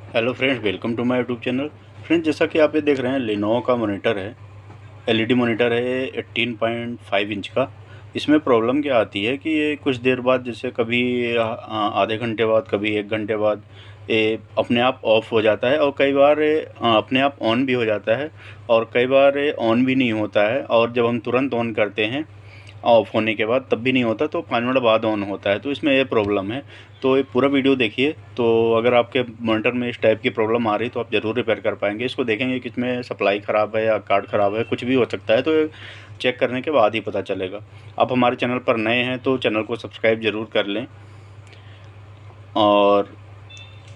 Hello friends, welcome to my YouTube channel. Friends, जैसा कि आप ये देख रहे हैं, लेनोवो का मॉनिटर है। एलईडी मॉनिटर है, 18.5 इंच का। इसमें प्रॉब्लम क्या आती है कि ये कुछ देर बाद, जैसे कभी आधे घंटे बाद, कभी 1 घंटे बाद ये अपने आप ऑफ हो जाता है, और कई बार ये अपने आप ऑन भी हो जाता है, और कई बार ये ऑन भी नहीं होता है। और जब हम तुरंत ऑन करते हैं ऑफ़ होने के बाद, तब भी नहीं होता, तो 5 मिनट बाद ऑन होता है। तो इसमें ये प्रॉब्लम है। तो ये पूरा वीडियो देखिए। तो अगर आपके मॉनिटर में इस टाइप की प्रॉब्लम आ रही, तो आप ज़रूर रिपेयर कर पाएंगे। इसको देखेंगे कि इसमें सप्लाई ख़राब है या कार्ड ख़राब है, कुछ भी हो सकता है। तो ये चेक करने के बाद ही पता चलेगा। आप हमारे चैनल पर नए हैं तो चैनल को सब्सक्राइब ज़रूर कर लें। और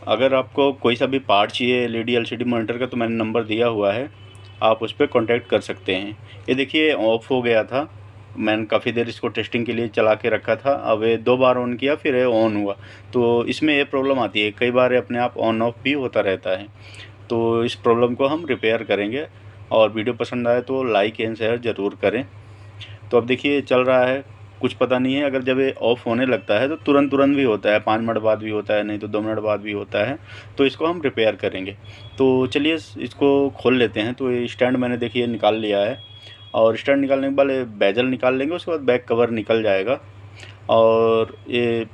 अगर आपको कोई सा भी पार्ट चाहिए एलईडी एलसीडी मॉनिटर का, तो मैंने नंबर दिया हुआ है, आप उस पर कॉन्टैक्ट कर सकते हैं। ये देखिए, ऑफ़ हो गया था। मैंने काफ़ी देर इसको टेस्टिंग के लिए चला के रखा था। अब ये 2 बार ऑन किया, फिर ये ऑन हुआ। तो इसमें ये प्रॉब्लम आती है, कई बार ये अपने आप ऑन ऑफ भी होता रहता है। तो इस प्रॉब्लम को हम रिपेयर करेंगे। और वीडियो पसंद आए तो लाइक एंड शेयर ज़रूर करें। तो अब देखिए, चल रहा है, कुछ पता नहीं है। अगर जब ये ऑफ़ होने लगता है तो तुरंत तुरंत भी होता है, 5 मिनट बाद भी होता है, नहीं तो 2 मिनट बाद भी होता है। तो इसको हम रिपेयर करेंगे। तो चलिए इसको खोल लेते हैं। तो ये स्टैंड मैंने देखिए निकाल लिया है, और स्टैंड निकालने के बाद ये बेजल निकाल लेंगे, उसके बाद बैक कवर निकल जाएगा। और ये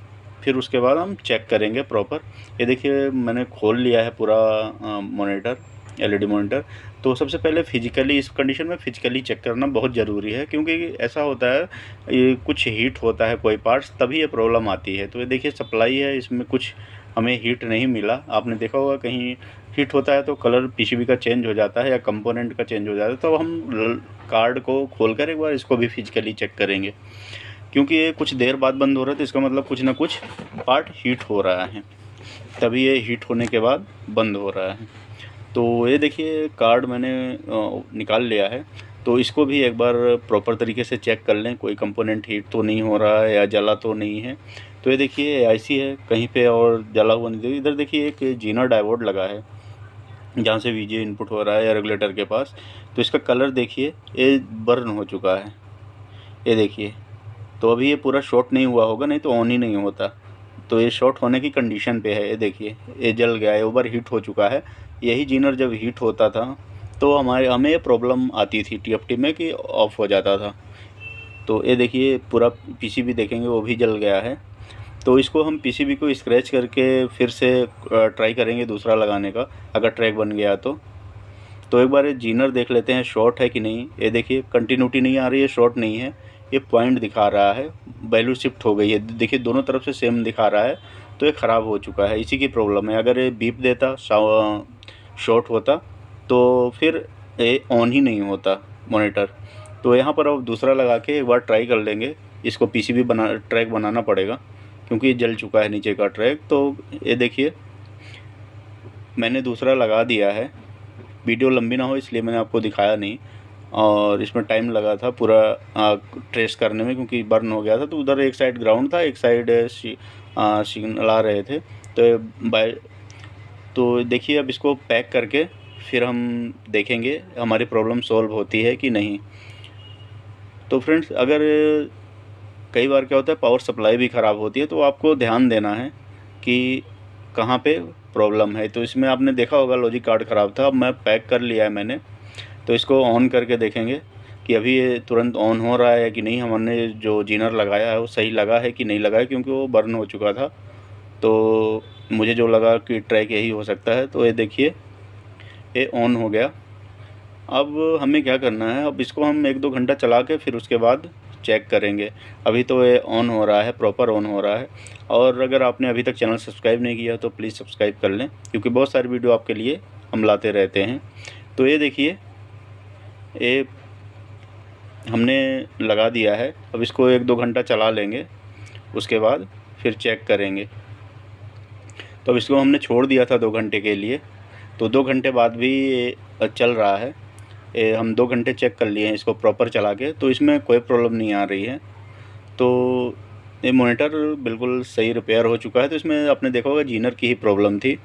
फिर उसके बाद हम चेक करेंगे प्रॉपर। ये देखिए, मैंने खोल लिया है पूरा मॉनिटर, एलईडी मॉनिटर। तो सबसे पहले फिजिकली, इस कंडीशन में फिजिकली चेक करना बहुत ज़रूरी है, क्योंकि ऐसा होता है, ये कुछ हीट होता है कोई पार्ट्स, तभी ये प्रॉब्लम आती है। तो ये देखिए, सप्लाई है, इसमें कुछ हमें हीट नहीं मिला। आपने देखा होगा कहीं हीट होता है तो कलर पीसीबी का चेंज हो जाता है या कंपोनेंट का चेंज हो जाता है। तो हम कार्ड को खोलकर एक बार इसको भी फिजिकली चेक करेंगे, क्योंकि ये कुछ देर बाद बंद हो रहा है, तो इसका मतलब कुछ ना कुछ पार्ट हीट हो रहा है, तभी ये हीट होने के बाद बंद हो रहा है। तो ये देखिए, कार्ड मैंने निकाल लिया है। तो इसको भी एक बार प्रॉपर तरीके से चेक कर लें, कोई कंपोनेंट हीट तो नहीं हो रहा है या जला तो नहीं है। तो ये देखिए, ऐसी है, कहीं पे और जला हुआ नहीं। इधर देखिए, एक जीना डायोड लगा है, जहाँ से वीजीए इनपुट हो रहा है या रेगुलेटर के पास। तो इसका कलर देखिए, ये बर्न हो चुका है, ये देखिए। तो अभी ये पूरा शॉर्ट नहीं हुआ होगा, नहीं तो ऑन ही नहीं होता। तो ये शॉर्ट होने की कंडीशन पे है। ये देखिए, ये जल गया है, ओवर हीट हो चुका है। यही जीनर जब हीट होता था तो हमें ये प्रॉब्लम आती थी टीएफटी में कि ऑफ़ हो जाता था। तो ये देखिए, पूरा पीसीबी देखेंगे वो भी जल गया है। तो इसको हम पीसीबी को स्क्रैच करके फिर से ट्राई करेंगे दूसरा लगाने का, अगर ट्रैक बन गया तो एक बार ये जीनर देख लेते हैं, शॉर्ट है कि नहीं। ये देखिए, कंटिन्यूटी नहीं आ रही है, शॉर्ट नहीं है, ये पॉइंट दिखा रहा है, वैल्यू शिफ्ट हो गई है। देखिए, दोनों तरफ से सेम दिखा रहा है। तो ये ख़राब हो चुका है, इसी की प्रॉब्लम है। अगर ये बीप देता, शॉर्ट होता, तो फिर ये ऑन ही नहीं होता मॉनिटर। तो यहाँ पर अब दूसरा लगा के एक बार ट्राई कर लेंगे। इसको पीसीबी ट्रैक बनाना पड़ेगा, क्योंकि ये जल चुका है नीचे का ट्रैक। तो ये देखिए, मैंने दूसरा लगा दिया है। वीडियो लंबी ना हो इसलिए मैंने आपको दिखाया नहीं, और इसमें टाइम लगा था पूरा ट्रेस करने में, क्योंकि बर्न हो गया था। तो उधर एक साइड ग्राउंड था, एक साइड सिग्नल आ रहे थे। तो देखिए, अब इसको पैक करके फिर हम देखेंगे हमारी प्रॉब्लम सॉल्व होती है कि नहीं। तो फ्रेंड्स, अगर कई बार क्या होता है, पावर सप्लाई भी ख़राब होती है, तो आपको ध्यान देना है कि कहाँ पे प्रॉब्लम है। तो इसमें आपने देखा होगा लॉजिक कार्ड ख़राब था। अब मैं पैक कर लिया है मैंने। तो इसको ऑन करके देखेंगे कि अभी ये तुरंत ऑन हो रहा है कि नहीं, हमने जो जीनर लगाया है वो सही लगा है कि नहीं लगा है, क्योंकि वो बर्न हो चुका था। तो मुझे जो लगा कि ट्रैक यही हो सकता है। तो ये देखिए, ये ऑन हो गया। अब हमें क्या करना है, अब इसको हम 1-2 घंटा चला के फिर उसके बाद चेक करेंगे। अभी तो ये ऑन हो रहा है, प्रॉपर ऑन हो रहा है। और अगर आपने अभी तक चैनल सब्सक्राइब नहीं किया तो प्लीज़ सब्सक्राइब कर लें, क्योंकि बहुत सारी वीडियो आपके लिए हम लाते रहते हैं। तो ये देखिए, ये हमने लगा दिया है। अब इसको 1-2 घंटा चला लेंगे, उसके बाद फिर चेक करेंगे। तो अब इसको हमने छोड़ दिया था 2 घंटे के लिए, तो 2 घंटे बाद भी ये चल रहा है। हम 2 घंटे चेक कर लिए हैं इसको प्रॉपर चला के, तो इसमें कोई प्रॉब्लम नहीं आ रही है। तो ये मॉनिटर बिल्कुल सही रिपेयर हो चुका है। तो इसमें आपने देखा होगा जीनर की ही प्रॉब्लम थी।